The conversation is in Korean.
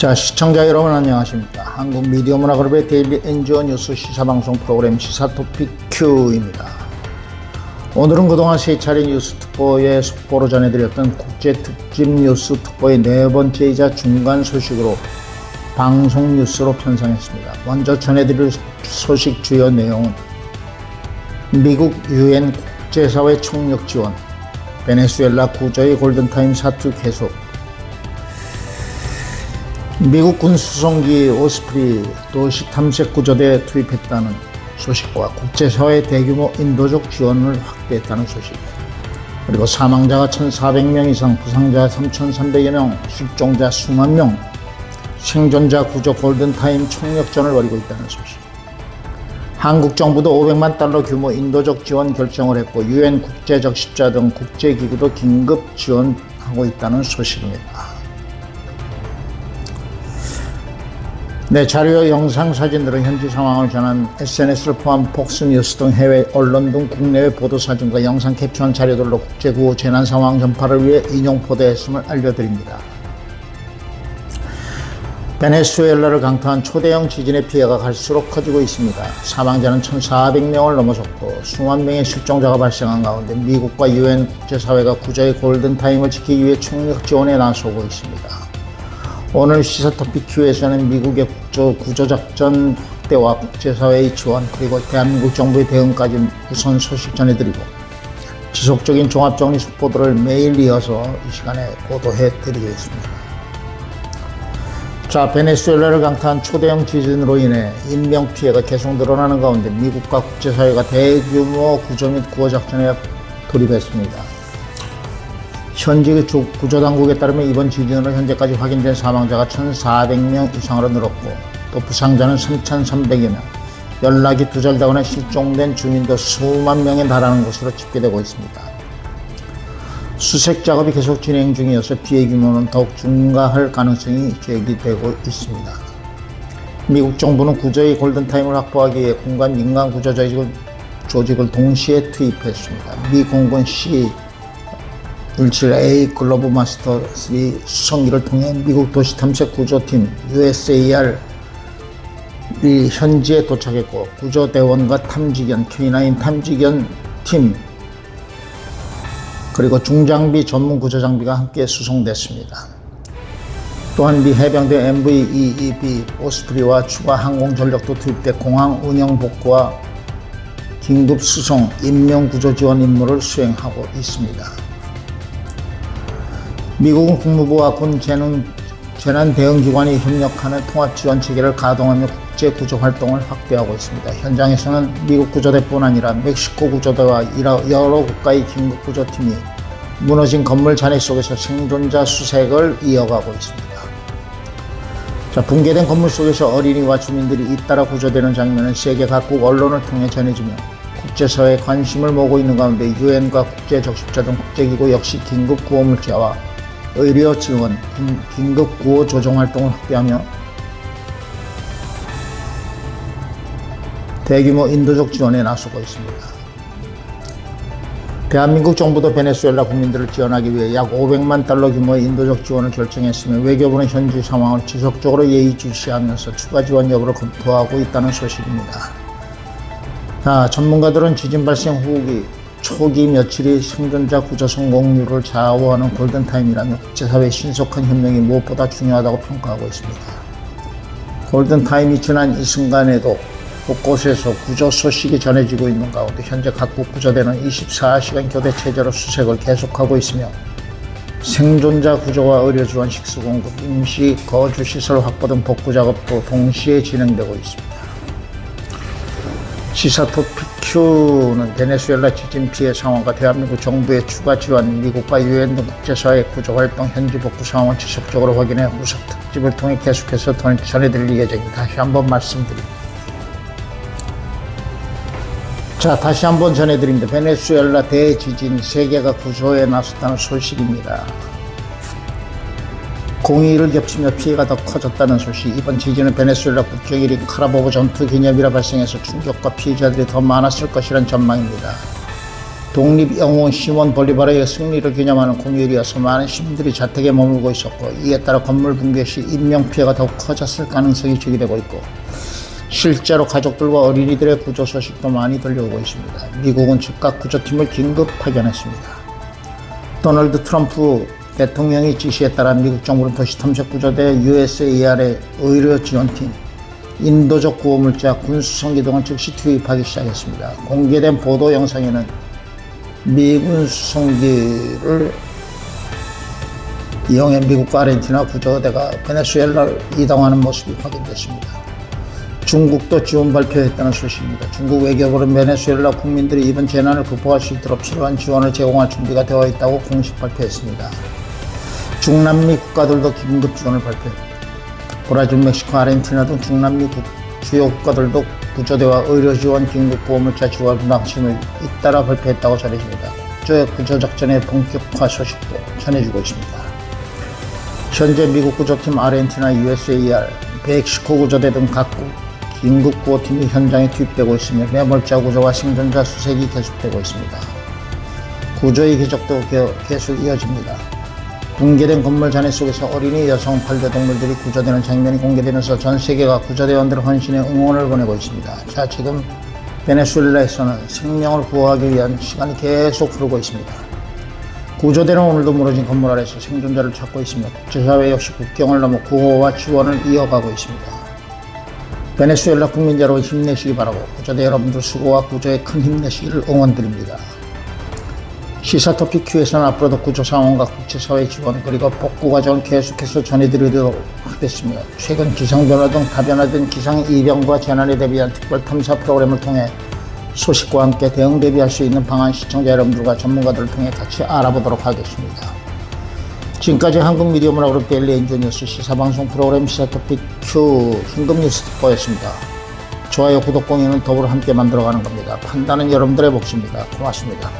자, 시청자 여러분 안녕하십니까. 한국 미디어 문화그룹의 데일리 NGO 뉴스 시사방송 프로그램 시사토픽 Q입니다. 오늘은 그동안 세 차례 뉴스 특보의 속보로 전해드렸던 국제특집 뉴스 특보의 네 번째이자 중간 소식으로 방송 뉴스로 편성했습니다. 먼저 전해드릴 소식 주요 내용은 미국 UN 국제사회 총력 지원, 베네수엘라 구조의 골든타임 사투 계속, 미국 군 수송기 오스프리 도시 탐색 구조대에 투입했다는 소식과 국제사회 대규모 인도적 지원을 확대했다는 소식, 그리고 사망자가 1,400명 이상, 부상자 3,300여 명, 실종자 수만 명, 생존자 구조 골든타임 총력전을 벌이고 있다는 소식, 한국 정부도 $500만 규모 인도적 지원 결정을 했고 UN 국제적 십자 등 국제기구도 긴급 지원하고 있다는 소식입니다. 네, 자료, 영상, 사진들은 현지 상황을 전한 SNS를 포함 폭스뉴스 등 해외 언론 등 국내외 보도사진과 영상 캡처한 자료들로 국제구호 재난상황 전파를 위해 인용 보도했음을 알려드립니다. 베네수엘라를 강타한 초대형 지진의 피해가 갈수록 커지고 있습니다. 사망자는 1,400명을 넘어섰고 수만 명의 실종자가 발생한 가운데 미국과 UN 국제사회가 구조의 골든타임을 지키기 위해 총력 지원에 나서고 있습니다. 오늘 시사토픽 Q에서는 미국의 구조작전 확대와 국제사회의 지원, 그리고 대한민국 정부의 대응까지 우선 소식 전해드리고 지속적인 종합정리 속보들을 매일 이어서 이 시간에 보도해드리겠습니다. 자, 베네수엘라를 강타한 초대형 지진으로 인해 인명피해가 계속 늘어나는 가운데 미국과 국제사회가 대규모 구조 및 구호작전에 돌입했습니다. 현지 구조당국에 따르면 이번 지진으로 현재까지 확인된 사망자가 1,400명 이상으로 늘었고 또 부상자는 3,300여 명, 연락이 두절되거나 실종된 주민도 수만 명에 달하는 것으로 집계되고 있습니다. 수색 작업이 계속 진행 중이어서 피해 규모는 더욱 증가할 가능성이 제기되고 있습니다. 미국 정부는 구조의 골든타임을 확보하기 위해 군과 민간 구조 조직을 동시에 투입했습니다. 미 공군 C-17A 글로브 마스터 3 수송기를 통해 미국 도시 탐색 구조팀 USAR이 현지에 도착했고 구조대원과 탐지견 K9 탐지견 팀 그리고 중장비 전문 구조장비가 함께 수송됐습니다. 또한 미 해병대 MV-22B 오스프리와 추가 항공전력도 투입돼 공항 운영 복구와 긴급 수송, 인명구조 지원 임무를 수행하고 있습니다. 미국은 국무부와 군 재난대응기관이 협력하는 통합지원체계를 가동하며 국제구조 활동을 확대하고 있습니다. 현장에서는 미국 구조대뿐 아니라 멕시코 구조대와 여러 국가의 긴급구조팀이 무너진 건물 잔해 속에서 생존자 수색을 이어가고 있습니다. 자, 붕괴된 건물 속에서 어린이와 주민들이 잇따라 구조되는 장면은 세계 각국 언론을 통해 전해지며 국제사회의 관심을 모으고 있는 가운데 유엔과 국제적십자 등 국제기구 역시 긴급구호물자와 의료 지원, 긴급구호 조정 활동을 확대하며 대규모 인도적 지원에 나서고 있습니다. 대한민국 정부도 베네수엘라 국민들을 지원하기 위해 약 $500만 규모의 인도적 지원을 결정했으며 외교부는 현지 상황을 지속적으로 예의주시하면서 추가 지원 여부를 검토하고 있다는 소식입니다. 자, 전문가들은 지진 발생 후기 초기 며칠이 생존자 구조 성공률을 좌우하는 골든타임이라며 국제사회의 신속한 협력이 무엇보다 중요하다고 평가하고 있습니다. 골든타임이 지난 이 순간에도 곳곳에서 구조 소식이 전해지고 있는 가운데 현재 각국 구조대는 24시간 교대 체제로 수색을 계속하고 있으며 생존자 구조와 의료 지원, 식수 공급, 임시 거주 시설 확보 등 복구 작업도 동시에 진행되고 있습니다. 시사토픽 Q는 베네수엘라 지진 피해 상황과 대한민국 정부의 추가 지원, 미국과 UN 등 국제사회 구조 활동, 현지 복구 상황을 지속적으로 확인해 후속 특집을 통해 계속해서 전해드릴 예정입니다. 다시 한번 말씀드립니다. 자, 다시 한번 전해드립니다. 베네수엘라 대지진, 세계가 구조에 나섰다는 소식입니다. 공의를 겹치며 피해가 더 커졌다는 소식. 이번 지진은 베네수엘라 국경일인 카라보보 전투 기념일에 발생해서 충격과 피해자들이 더 많았을 것이란 전망입니다. 독립영웅 시몬 볼리바르의 승리를 기념하는 공휴일이어서 많은 시민들이 자택에 머물고 있었고, 이에 따라 건물 붕괴 시 인명피해가 더욱 커졌을 가능성이 제기되고 있고, 실제로 가족들과 어린이들의 구조 소식도 많이 들려오고 있습니다. 미국은 즉각 구조팀을 긴급 파견했습니다. 도널드 트럼프 대통령의 지시에 따라 미국 정부는 도시탐색구조대 USAR의 의료 지원팀, 인도적 구호물자, 군수성기 등을 즉시 투입하기 시작했습니다. 공개된 보도 영상에는 미군 수송기를 이용해 미국과 아르헨티나 구조대가 베네수엘라를 이동하는 모습이 확인됐습니다. 중국도 지원 발표했다는 소식입니다. 중국 외교부는 베네수엘라 국민들이 이번 재난을 극복할 수 있도록 필요한 지원을 제공할 준비가 되어 있다고 공식 발표했습니다. 중남미 국가들도 긴급 지원을 발표했습니다. 브라질, 멕시코, 아르헨티나 등 중남미 주요 국가들도 구조대와 의료 지원, 긴급 보호물자 지원 방침을 잇따라 발표했다고 전해집니다. 국조의 구조작전의 본격화 소식도 전해주고 있습니다. 현재 미국 구조팀, 아르헨티나, USAR, 멕시코 구조대 등 각국 긴급 구호팀이 현장에 투입되고 있으며 매몰자 구조와 생존자 수색이 계속되고 있습니다. 구조의 기적도 계속 이어집니다. 붕괴된 건물 잔해 속에서 어린이, 여성, 반려동물들이 구조되는 장면이 공개되면서 전 세계가 구조대원들의 헌신에 응원을 보내고 있습니다. 자, 지금 베네수엘라에서는 생명을 구호하기 위한 시간이 계속 흐르고 있습니다. 구조대는 오늘도 무너진 건물 아래서 생존자를 찾고 있으며 국제사회 역시 국경을 넘어 구호와 지원을 이어가고 있습니다. 베네수엘라 국민 여러분, 힘내시기 바라고, 구조대 여러분들 수고와 구조에 큰 힘내시기를 응원드립니다. 시사토픽 Q에서는 앞으로도 구조 상황과 국제사회 지원 그리고 복구 과정을 계속해서 전해드리도록 하겠으며, 최근 기상변화 등 다변화된 기상이변과 재난에 대비한 특별 탐사 프로그램을 통해 소식과 함께 대응 대비할 수 있는 방안 시청자 여러분들과 전문가들을 통해 같이 알아보도록 하겠습니다. 지금까지 한국 미디어 문화그룹 데일리 엔조뉴스 시사방송 프로그램 시사토픽 Q 긴급뉴스 특보였습니다. 좋아요, 구독, 공유는 더불어 함께 만들어가는 겁니다. 판단은 여러분들의 몫입니다. 고맙습니다.